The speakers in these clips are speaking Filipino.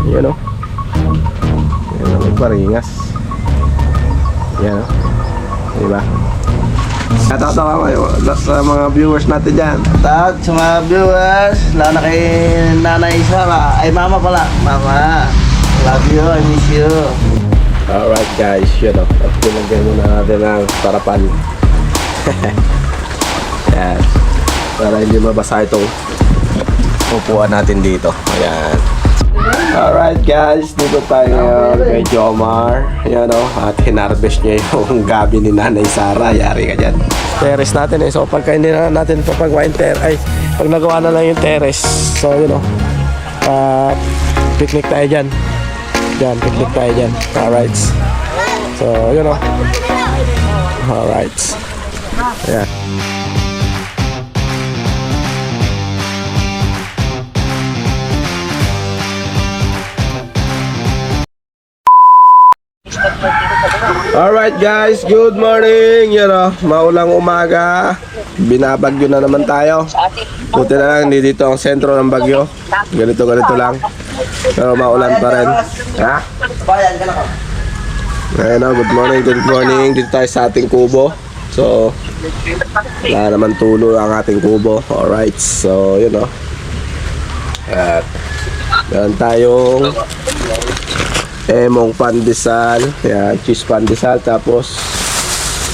Yan o. Yan o, may paringas. Yan o. Diba? Natatawa kayo sa mga viewers natin dyan. Tawag sa mga viewers, lalo na kay Nanay Sara. Ay, mama pala. Mama, love you, I miss you. Alright guys, yun o. At pinagyan muna natin ang sarapan. Yan. Para hindi mabasa itong upuan natin dito. Ayan. Alright guys, dito tayo ngayon kay Jomar. Ayan o. At hinarvest niya yung gabi ni Nanay Sara. Yari ka dyan. Terrace natin eh. So pagka hindi na natin papagawain terrace, pag nagawa na lang yung terrace, so yun o. Picnic tayo dyan. Yan, picnic tayo dyan. Alright. So yun o. Alright. Ayan. Alright guys, good morning. Yan o, maulang umaga. Binabagyo na naman tayo. Buti na lang, hindi dito ang sentro ng bagyo. Ganito lang. Pero maulan pa rin. Ha? Ayan o, good morning. Dito tayo sa ating kubo. So, wala naman tulo ang ating kubo. Alright, so yun o. At meron tayong emong pandesal, yan, cheese pandesal, tapos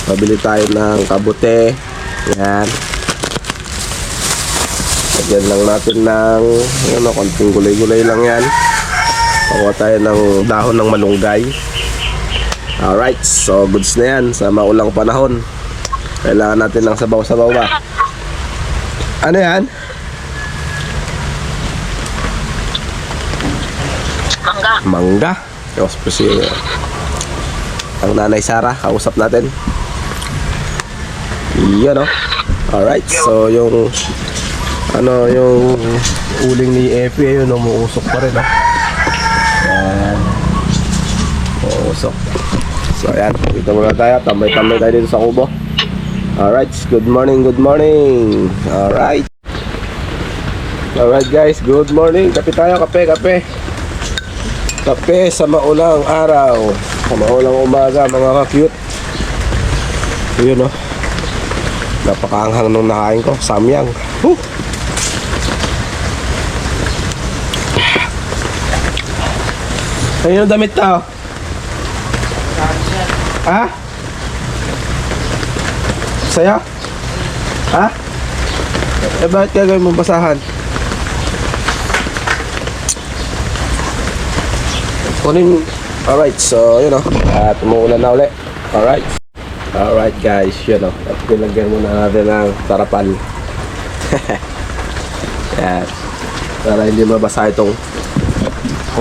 pabili tayo ng kabute, yan. Lagyan lang natin ng ano, konting gulay-gulay lang yan. Pakuha tayo ng dahon ng malunggay. Alright, so goods na yan sa maulang panahon. Kailangan natin ng sabaw-sabaw ba? Ano yan? Mangga. Tapos po si ang Nanay Sara, kausap natin. Iyan o. Alright, so yung ano, yung uling ni Epi, ayun, umuusok pa rin o. Ayan. Umuusok. So ayan, dito muna tayo. Tambay-tambay tayo dito sa kubo. Alright, good morning. Alright guys, good morning. Kape tayo, kape sa maulang araw, sa maulang umaga, mga ka-cute. Yun o, napakaanghang nung nakain ko, samyang. Ayun yung damit tao. Ha? Saya? Ha? Eh bakit gagawin mong basahan? Kunin. Alright, so yun o. At umuulan na ulit. Alright guys, yun o. At pinagyan muna natin ang sarapan. Yan. Para hindi mabasa itong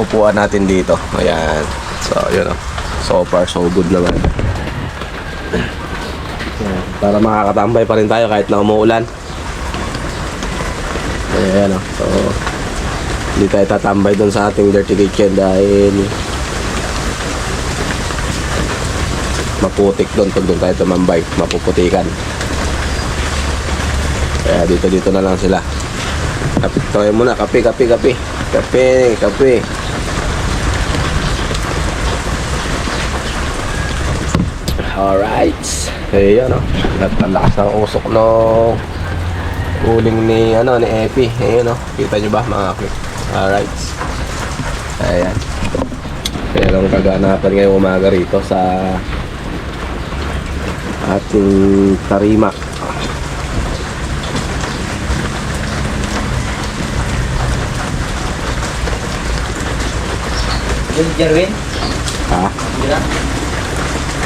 upuan natin dito. Ayan. So yun o. So far so good naman. Yan. Para makakatambay pa rin tayo kahit na umuulan. Ayan o. So hindi tayo tatambay doon sa ating dirty kitchen dahil maputik doon pag doon tayo tumambay, mapuputikan. Kaya dito na lang sila. Tayo muna, kape. Alright. Ayan o. Nagpalakas ng usok no uling ni Epi. Ayan o. Kita nyo ba mga kapit? Alright. Ayan. Kaya lang kaganapan ngayong umaga rito sa ating tarima. Yung Jerwin? Ha? Mira?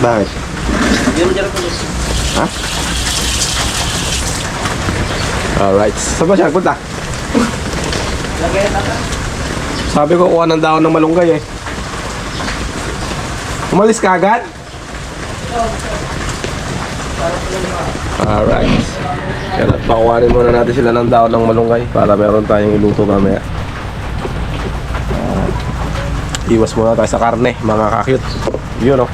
Bakit? Yung Jerwin. Ha? Alright. Saan ba siya? Punta? Lagay na ka. Sabi ko kuha ng dahon ng malunggay eh. Umalis ka agad? Alright. Kaya pakuhanin muna natin sila ng dahon ng malunggay para meron tayong iluto mamaya. Iwas muna tayo sa karne, mga ka-cute. Yun o.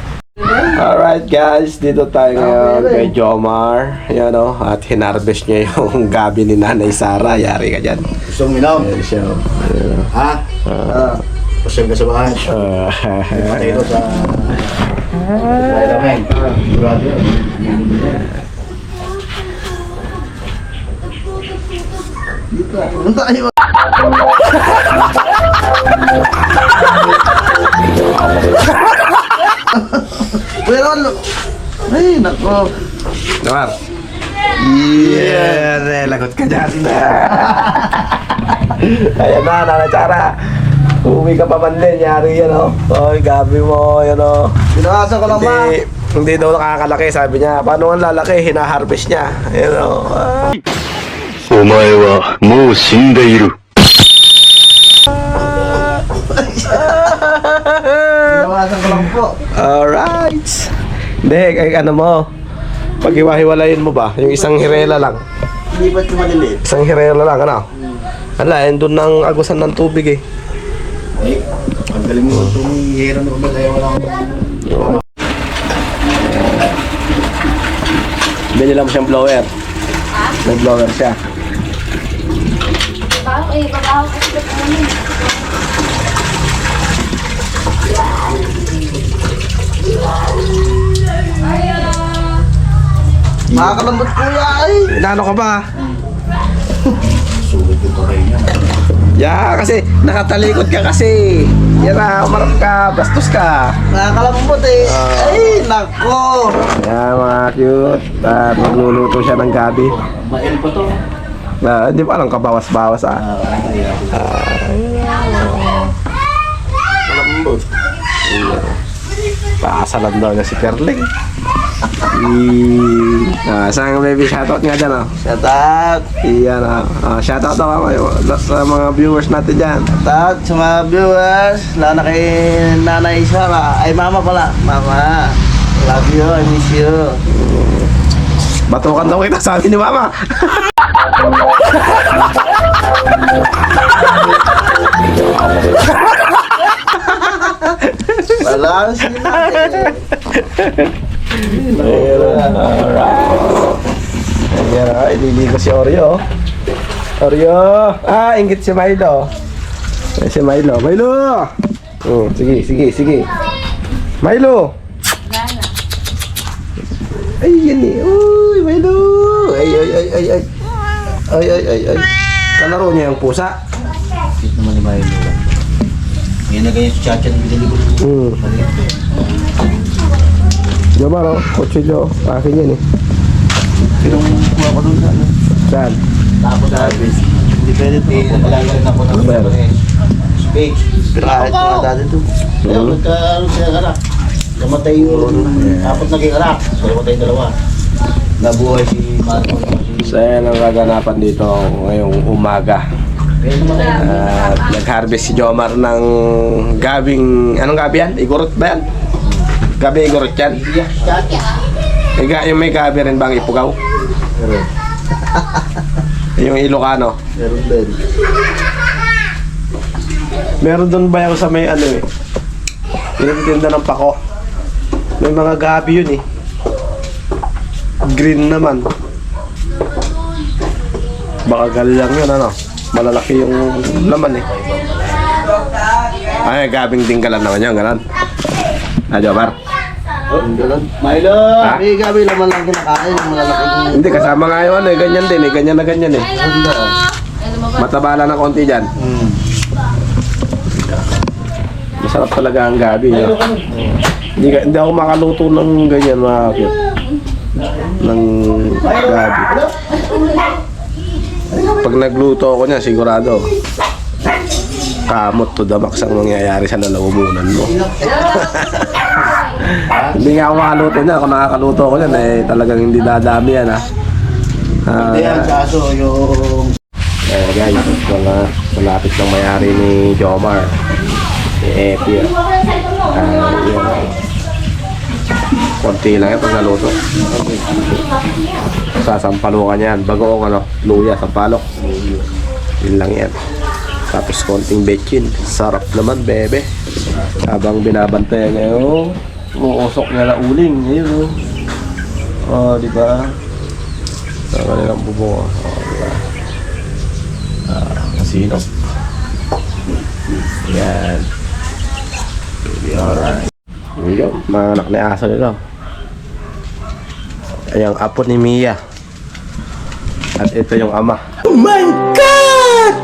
Alright guys, dito tayo ngayon kay Jomar. Yan o, at hinarvest niya yung gabi ni Nanay Sara. Yari ka dyan. Gusto mo minom? Ayan siya o. Ha? Pasyal ka sa bahay. Patay doon sa... Spider-Man. Sigurado yun. Punta kayo. Pero ano? Ay, nako. Jomar. Yeah, lagot ka dyan. Ayan na, Nanay Chara. Uwi ka pa man din, yari yan o. Oy, gabi mo, yan o. Pinakasan ko lang ma. Hindi daw nakakalaki, sabi niya. Paano ang lalaki? Hinaharvest niya. Ayan o. お前はもう死んでいる。 Pinakasan ko lang po. Alright. Hindi, ano mo. Pag hiwa-hiwalayin mo ba? Yung isang hirela lang. Hindi ba't yung maliliit? Isang hirela lang, ano? Ala, yun doon ng agusan ng tubig eh. Ay, ang galing mo itong hihira na ulit. Ayaw wala akong... Binila mo siyang blower. May blower siya. Babaho kasi ito namin. Makakalambot kuya ay. Inaano ka ba? Sulit yung taray niya. Ya, kasi nakatalikod ka kasi. Yan na, umarap ka, bastos ka. Nakakalambot eh. Ay, nako. Yan mga cute. At magluluto siya ng gabi. Mail pa to. Hindi pa lang kabawas-bawas ah. Malambot. Paasalan daw niya si Perling. Saan ang baby shoutout nga dyan oh. Shout out. Iyan shoutout daw sa mga viewers natin dyan. Shout out sa mga viewers. Lalo na kay Nanay Sara. Ay, mama pala. Mama. Love you. I miss you. Batukan daw kita, sabi ni mama. Wala ang sinabi. Alright. Ililigo si Oreo. Oreo. Inggit si Milo. Si Milo. Milo! Sige. Milo! Ay, yan eh. Uy, Milo! Ay. Kalaro niya yung pusa. Cute naman ni Milo. Ngayon na ganyan sa chat-chat. Bidali ko. Jomar, kutsilyo. Akin yan eh. Pero kuha ko doon sa ano. Saan? Tapos service. Hindi pwede ito. Nalala rin ako ng Ano ba yan? Space. Pero kahit mga dati ito. Kaya magkaroon siya anak. Namatay yung apat naging anak. So namatay yung dalawa. Nabuhay si Marco. So yan ang kaganapan dito ngayong umaga. Kaya namatay yung At nag-harvest si Jomar ng gabing... Anong gabi yan? Igorot ba yan? Gabi igorot yan? Yung may gabi rin bang ipugaw? Meron. Yung Ilocano? Meron din. Meron doon ba yung sa may ano eh? Pinatinda ng pako. May mga gabi yun eh. Green naman. Baka galang yun ano? Malalaki yung laman eh. Ay, gabing dinggalan naman yan, ganan. Jomar? Milo! Ha? May gabi naman lang kinakain. Yung malalaking... Hindi, kasama nga yun eh. Ganyan din eh. Ganyan na ganyan eh. Mataba lang ng konti dyan. Masarap talaga ang gabi. No? Hindi ako makaluto ng ganyan mga cute. Ng gabi. Pag nagluto ako niya, sigurado kamot to the max ang mangyayari sa lalamunan mo. Hindi nga ako makaluto niya. Kung nakakaluto ako niyan, eh talagang hindi dadami yan ha. Hindi yan, kaso yung... Guys, mga malapit ng mayari ni Jomar. Si Epi. Yun. Konti lang yan pag naluto. Sasampalukan yan. Bagoong ano, luya, sampalok. Yun lang yan. Tapos konting bechin. Sarap naman, bebe. Habang binabantayan niya yung uusok niya na uling. Ayun. Oh, di ba? Sa kanilang bubong. Oh, di ba? Kasino. Yan. Alright. Yun, mga anak ni aso nila. Ay, ang apo ni Mia. At ito yung ama. Oh my God!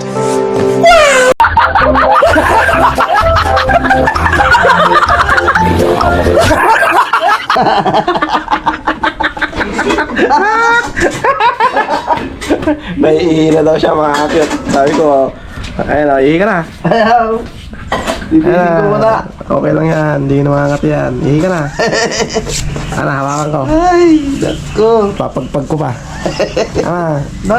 May ihi na daw siya mga kapit. Sabi ko, ayun o, ihi ka na. Ayaw. Bibigyan ko muna. Okay lang yan, hindi na makangat yan. Ihi ka na. Ano, hawakan ko. Ay, dako. Papagpag ko pa. No.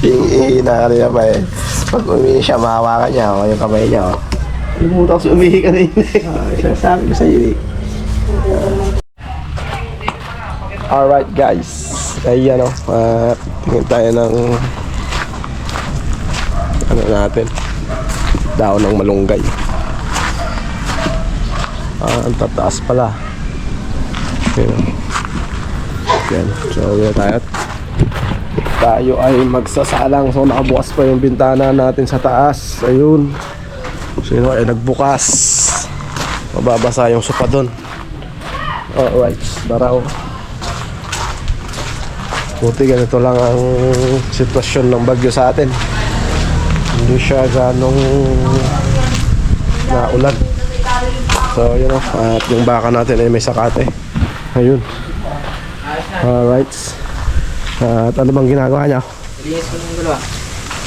Ihi na kanina pa eh. Pag umihi siya, mahawakan niya. O, yung kamay niya. O. Limutan ko si umihi kanina. Sabi ko sa iyo eh. Alright guys. Ayan o. Tingin tayo ng ano natin. Daon ng malunggay. Ang tataas pala. Ayan. Ayan. So yun tayo ay magsasalang. So nakabukas pa yung bintana natin sa taas. Ayun. Sino ay nagbukas. Mababasa yung sopa doon. Alright. Baraw. Buti ganito lang ang sitwasyon ng bagyo sa atin. Hindi siya ganong naulan. So yun o. At yung baka natin ay may sakate. Ayun. Alright. At ano bang ginagawa niya? Nalinis ko ng dalawa.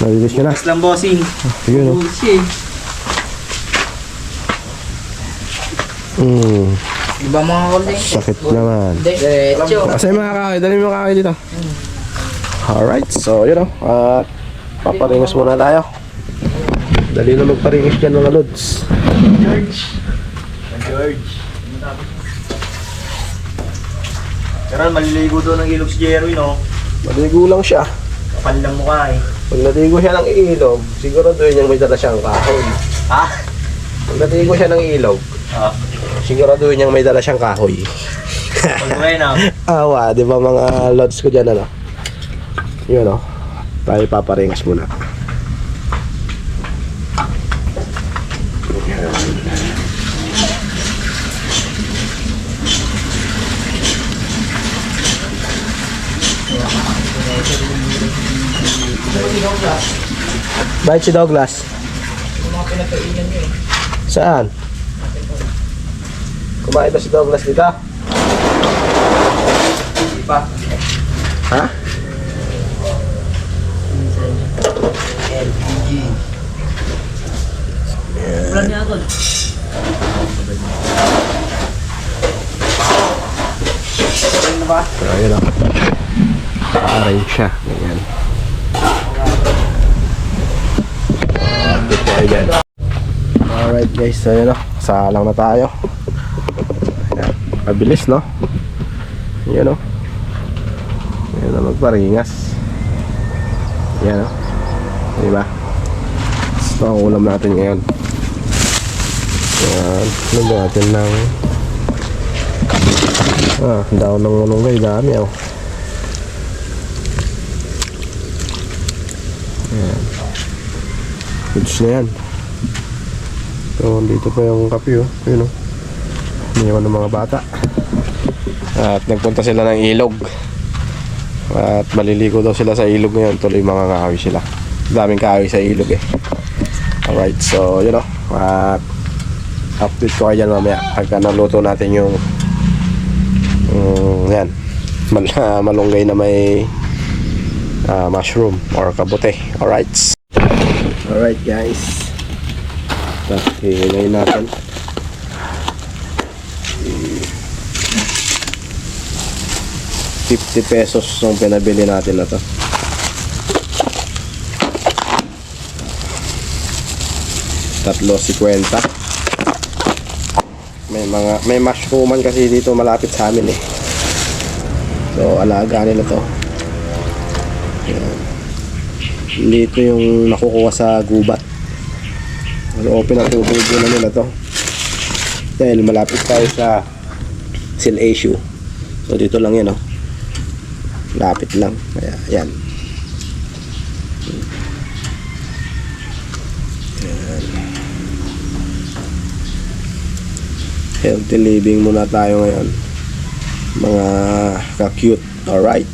Nalilis nyo na. Mas lang bossing. Ayun o. Iba mga holding. Sakit naman. Diretso. Kasi mga kakay, dali mo kakay dito. Alright, so yun o. At paparingos muna tayo. Dali na magparingos dyan mga lods. George. Karan, maliligo doon ng ilog si Jerry, no? Maligo lang siya. Kapal ng mukha eh. Pag naligo siya ng ilog, siguro doon yung may dala siyang kahoy. Ha? Pag naligo siya ng ilog, siguro doon yung may dala siyang kahoy. Pag-uwi na. Awa, di ba mga lods ko dyan ano? Yun o. Tayo paparingos muna. Bakit si Douglas? Saan? Kumain ba si Douglas dito? Iba. Ha? Ulan niya ako. Ano ba? So, ayun o. Arrange siya. Ganyan. Dito tayo dyan. Alright guys, so yun o. Salang na tayo. Ayan. Mabilis no? Yan o. Yan na magparingas. Yan o. Diba? So, ang ulam natin ngayon. Yan. Lagyan natin ng daon ng malunggay. Dami o. Yan. Goods na yan. So, dito pa yung kape o. Yun o. Iniwan ng mga bata. At nagpunta sila ng ilog. At maliligo daw sila sa ilog ngayon. Tuloy mga kahoy sila. Daming kahoy sa ilog eh. Alright, so yun o. At update ko kayo dyan mamaya. Pagka naluto natin yung yan. Malunggay na may mushroom or kabote. Alright. Alright guys. Ito, hihingayin natin. ₱50 yung pinabili natin na to. $3.50. May mushrooman kasi dito malapit sa amin eh. So alaga nila to. Yan. Dito yung nakukuha sa gubat. Ano pinatutubo na nila to. Dahil malapit tayo sa Silasio. So dito lang yan oh. Lapit lang. Kaya yan. Healthy living muna tayo ngayon, mga ka-cute. Alright.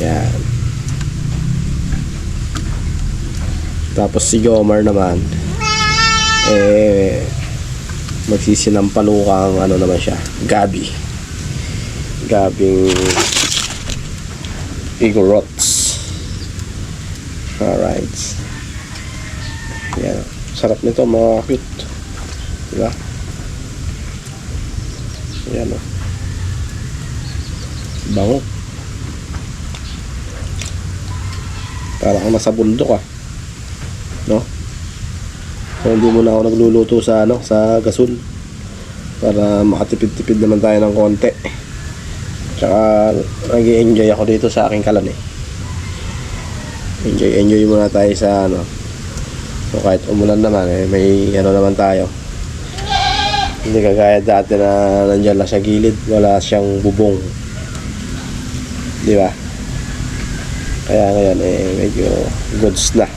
Yan. Tapos si Jomar naman, magsisinampalukang ano naman siya, gabi. Gabing igorots. Alright. Yan. Sarap nito, mga cute. Diba? Yan o. Bango. Para kang nasa bundok no? So hindi muna ako nagluluto sa sa gasol para makatipid-tipid naman tayo ng konti. Tsaka nag-enjoy ako dito sa aking kalan Enjoy muna tayo sa so kahit umulan naman may naman tayo. Hindi kagaya dati na nandiyan lang sa gilid, wala siyang bubong. Di ba? Kaya ngayon medyo goods na.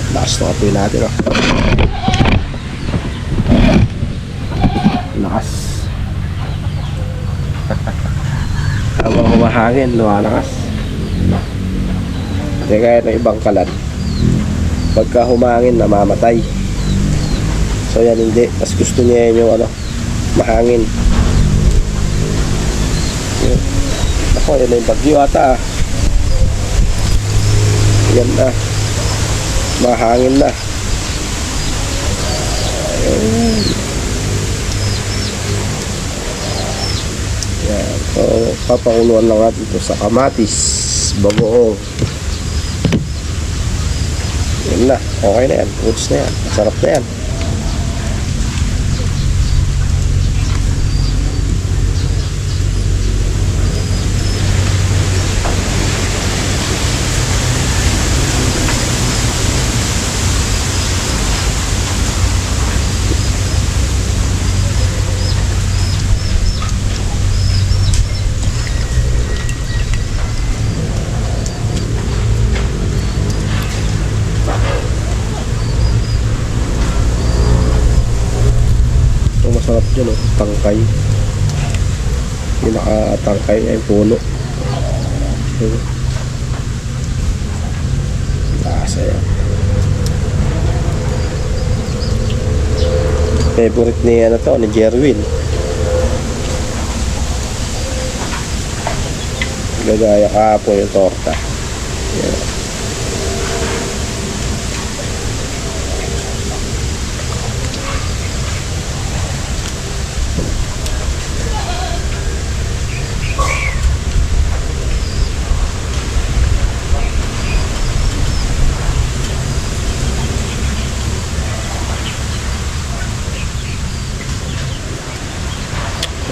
Lakas na apoy natin lakas. Habang humahangin, lumalakas. Hindi kaya ng ibang kalan, pagka humangin namamatay. So yan hindi, mas gusto niya yung mahangin. Ako, yan na yung bagyo ata yan na, mahangin na. Ayun. Yan. So papakuluan lang natin ito sa kamatis, bagoong. Yan na, okay na yan, goods na yan, masarap na yan. Masarap dyan tangkay. Yung nakatangkay ay puno. Lasa yan. Favorite ni ni Jerwin. Gagaya kahapon yung torta. Yan.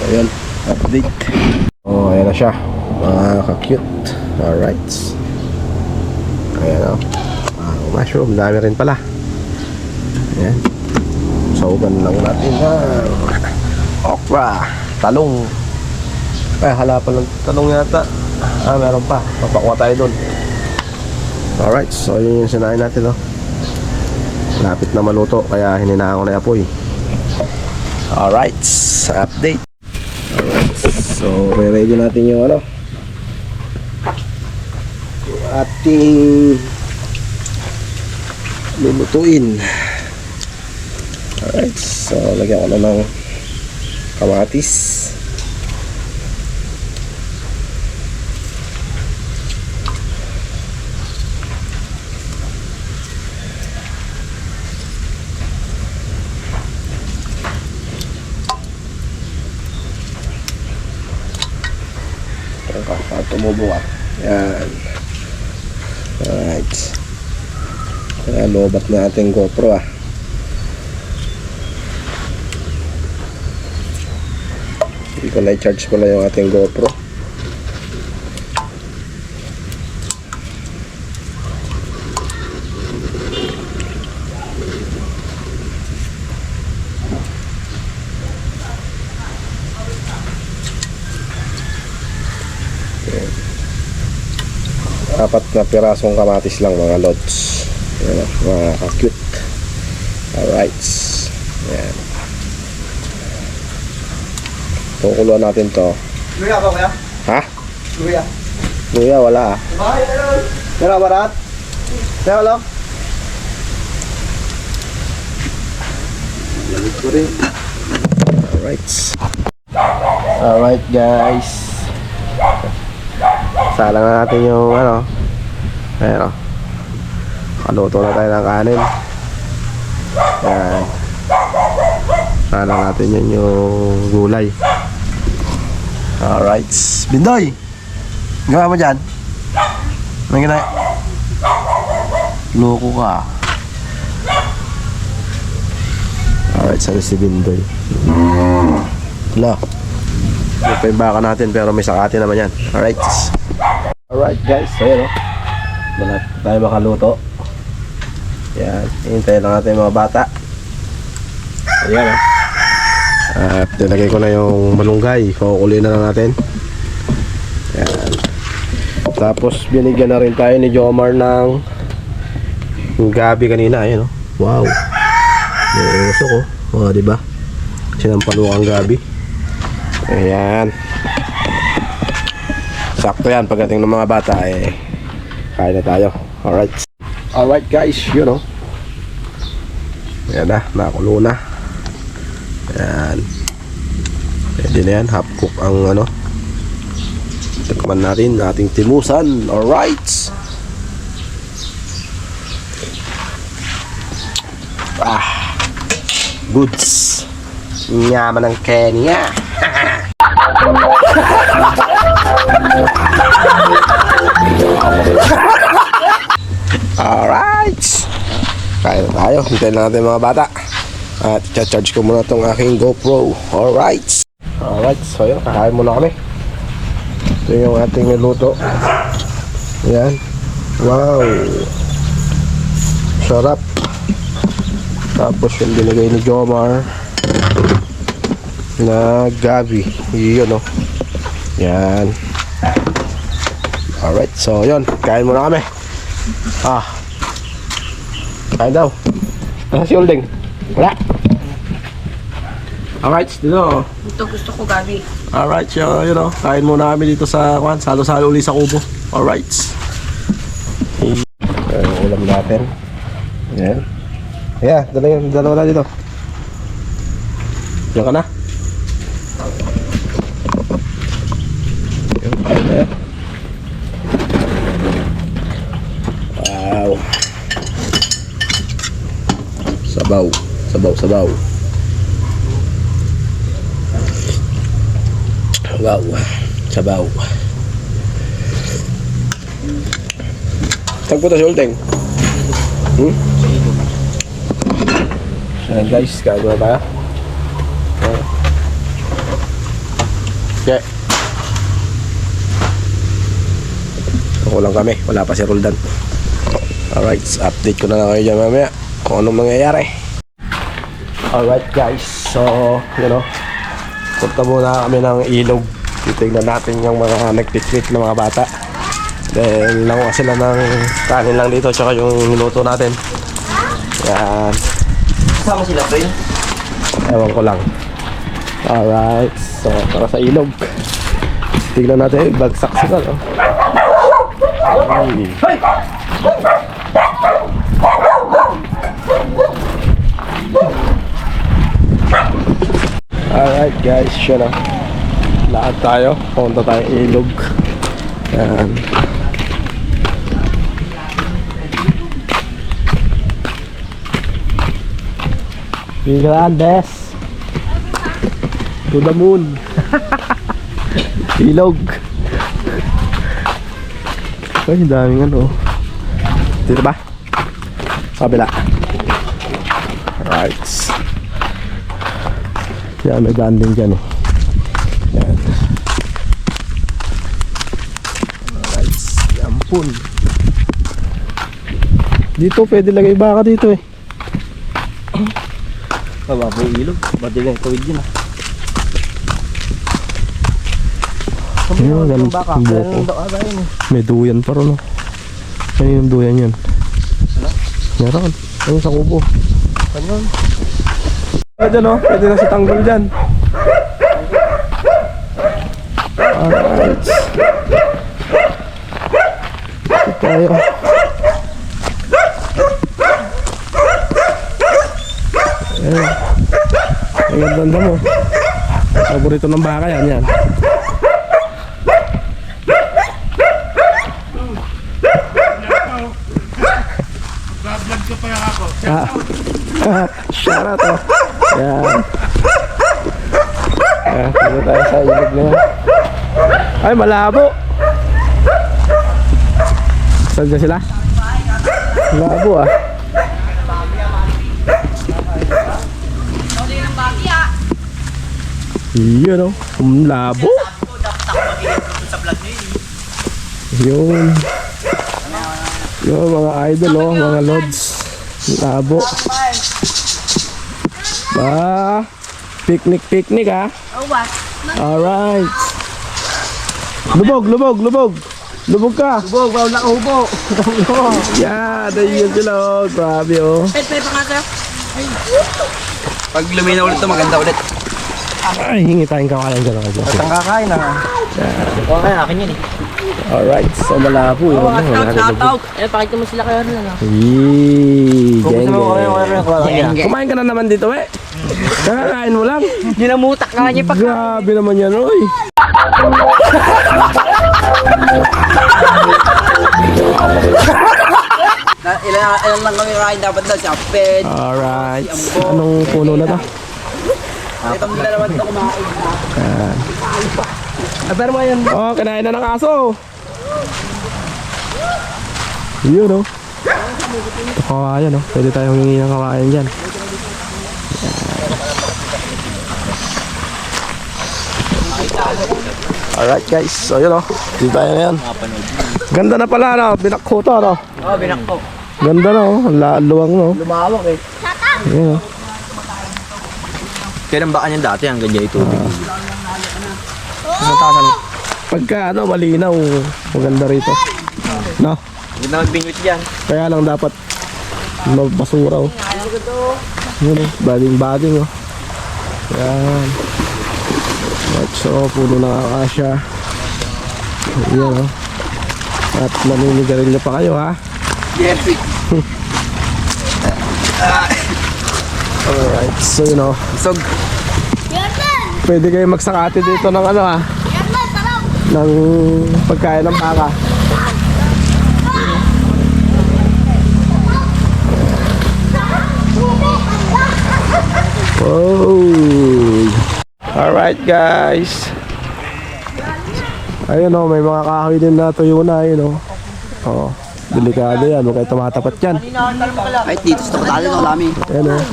Ayan, update. Oh, ayan na siya, mga ka-cute. Alright. Ayan mushroom, dami rin pala. Ayan. Saugan lang natin okra, talong. Hala pa lang talong yata. Meron pa, papakuha tayo dun. Alright, so yun yung sinain natin lapit na maluto, kaya hininaan ko na apoy. Alright, update. So, re-ready natin yung ating lulutuin. Alright, so lagyan ko na ng kamatis. Tumubo yan. Alright, lobat na ating GoPro hindi ko na-charge pala yung ating GoPro. 4 na pirasong kamatis lang mga lods. Ayan, mga ka-cute. Alright. Ayan. Kukuluan natin to. Luya ba kuya? Ha? Luya. Luya, wala ah. Pero barat? Pero lang? Lalit ko rin. Alright. Alright guys. Salang na natin yung ano. Ayan o. Kaluto na tayo ng kanin. Ayan. Salang natin yun yung gulay. Alright. Bindoy! Gawa mo dyan? Anong gina? Loko ka. Alright, sana si Bindoy. Hala. Ito pa yung baka natin pero may sakati naman yan. Alright. Alright guys, so yun o. Wala tayo makaluto. Yan, hintayin lang natin yung mga bata. Ayan o. At nilagay ko na yung malunggay. Kukuloy na lang natin. Yan. Tapos binigyan na rin tayo ni Jomar ng gabi kanina. Ayan o. Wow. Yung uso ko. O, diba? Sinampalukang gabi. Ayan. Sakto yan. Pagdating ng mga bata, eh, kain na tayo. Alright. Alright guys, yun o. Ayan na. Nakulo na. Ayan. Pwede na yan. Half cook ang ano. Tikman natin. Ating timusan. Alright. Goods. Yaman ng Kenya. Alright. Kaya na tayo. Hintayin na natin mga bata. At i-charge ko muna itong aking GoPro. Alright. Alright. So yun. Kakain muna kami. Ito yung ating niluto. Ayan. Wow. Sarap. Tapos yung binigay ni Jomar na gabi. Yun o. Yan. Alright. So yun. Kain muna kami. Kain daw. Nasa si Ulding? Wala. Alright. Dito. Ito gusto ko, Gabi. Alright. So yun o. Kain muna kami dito sa Kwan. Salo-salo uli sa kubo. Alright. Yung ulam natin. Yan. Yeah, dalawa na dito. Diyan ka na. Wow. Sabaw. Sabaw. Wow. Sabaw. Tagpunta si Ulteng. Ayan guys, kain na tayo. Okay. Ako lang kami, wala pa si Roldan. Alright, update ko na lang kayo dyan mamaya kung anong mangyayari. Alright guys, so you know, punta muna kami ng ilog. Titignan natin yung mga nagpiknik na mga bata. Then nakuha sila ng kanin lang dito tsaka yung niluto natin. Yan. Sama sila, pre. Ewan ko lang. Alright, so tara sa ilog. Tignan natin, bagsak sila, no? Alright guys, yun na. Lahat tayo, punta tayong ilog. Yan. Grandes to the moon. Ilog. Ay, daming ano. Dito ba? Kabila. Alright. Yan, may daan din dyan eh. Yan. Alright. Yampun. Dito pwede lagay baka dito eh. Mababa yung ilog. Badi lang yung tawid yun, Ayun, ganun yung buko. May duyan pa rin, oh. Ano yung duyan yun? Meron. Ayun sa kubo. Ganyan. Pwede no? Pwede na si tanggol dyan. Alright. Ito tayo. Ayan. Ang ganda mo. Paborito ng baka yan. Vlog ko pa lang ako. Shout out oh. Yan. Dito tayo sa ilog na yan. Ay, malabo. Saan dyan sila? Malabo ah. Yun oh. Malabo. Yun. Yun mga idol oh. Mga lods. Malabo. Ba, picnic ah. Alright. Lubog ka. Bog, bawal na ubo. Yeah, ayun sila oh. Grabe oh. Pag luminaw ulit ito, maganda ulit. Ay, hingi tayong kawalan dyan ako. Ang kakain na nga. Okay, akin yun eh. Alright, so malabo yun. Pakita mo sila kayo rin, ano? Yee, geng Geng. Kumain ka na naman dito eh. Kakakain mo lang. Dinamutak ka niya pag... Grabe naman yan, oy. Ilan lang kami kain dapat daw sa ped. Alright. Anong puno na to? Ito mo dalawa ito kumain na. Pero mo yun. Oh, kinain na ng aso. Yun oh. Ito kawayan oh. Pwede tayong humingi ng kawayan dyan. Alright guys, so yun oh. Dito tayo ngayon. Ganda na pala no, binakho to no. Oo, binakpo. Ganda no, luwang no. Lumawak eh. Yun oh. Kailan ba kanyang dati hanggang dyan ito? Pagka ano, malinaw, maganda rito. No? Hindi na magbingwit dyan. Kaya lang dapat mabasura oh. Yun oh, bading oh. Yan. At so, puno ng akasya. Yan oh. At naninigarilyo pa kayo ha. Yes. Alright, so yun oh. Sog. Pwede kayo magsakati dito ng ano ha. Ng pagkain ng baka. Wow. Alright guys. Ayun oh, may mga kahoy din na tuyo na ayun oh. Oh, delikado yan, huwag kayo tumatapat yan. Ay, dito sa tali ng lami. Ayun oh.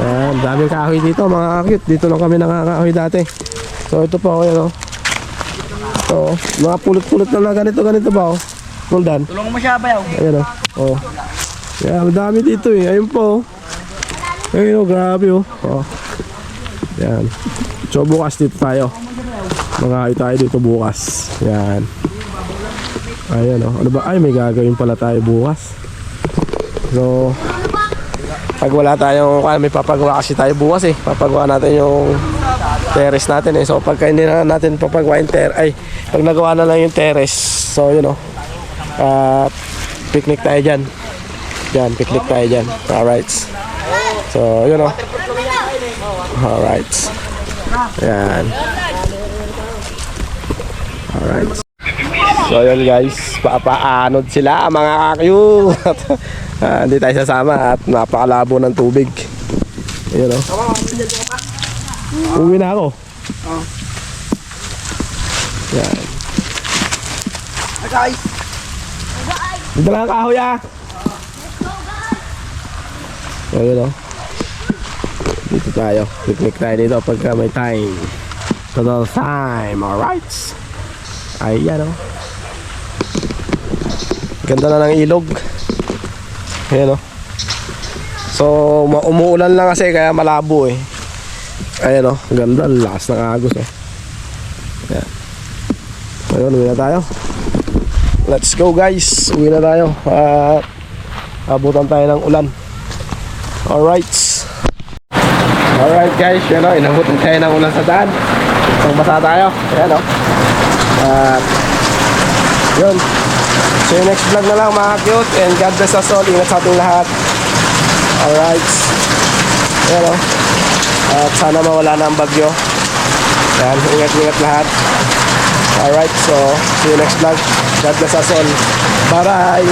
Yan, daming kahoy dito mga cute. Dito lang kami nakakahoy dati. So ito po, ayun oh. Ito, mga pulot-pulot na ganito ba oh. Roldan. Tulungan mo siya ba yaw? Ayun oh. Oh. Yan, madami dito eh. Ayun po oh. Ayun oh, grabe oh. Oh. Yan. So bukas dito tayo. Mga tayo dito bukas. Yan. Ayan oh. Ano ba? Ay, may gagawin pala tayo bukas. So pag wala tayong, may papagawa kasi tayo bukas eh. Papagawa natin yung terrace natin eh. So pagka hindi na natin papagawa yung terrace, pag nagawa na lang yung terrace, so yun oh. Picnic tayo dyan. Yan, picnic tayo dyan. Alright. So yun oh. Alright. Yan. Alright. So yun guys, papaanod sila mga kakayut. Hindi tayo sasama at napakalabo ng tubig. Ayun o. Uwi na ako. Yan. Guys. Dito lang ang kahoy ah. Ayun o. Dito tayo. Picnic tayo dito pagka may time. Total time. Alright. Ayan o. Ganda na ng ilog. Ayan o. So umuulan lang kasi kaya malabo eh. Ayan o. Ganda. Lakas ng agos o. Ayan. Ayun, uwi na tayo. let's go guys. Uwi na tayo. At abutan tayo ng ulan. Alright. Alright guys, yun o, inabutan tayo ng ulan sa daan. Isang basa tayo. Ayan o. At yun. So yung next vlog na lang mga cute. And God bless us all. Ingat sa ating lahat. Alright. Ayan o. At sana mawala na ang bagyo. Ayan, ingat-ingat lahat. Alright, so see you next vlog. God bless us all. Bye-bye.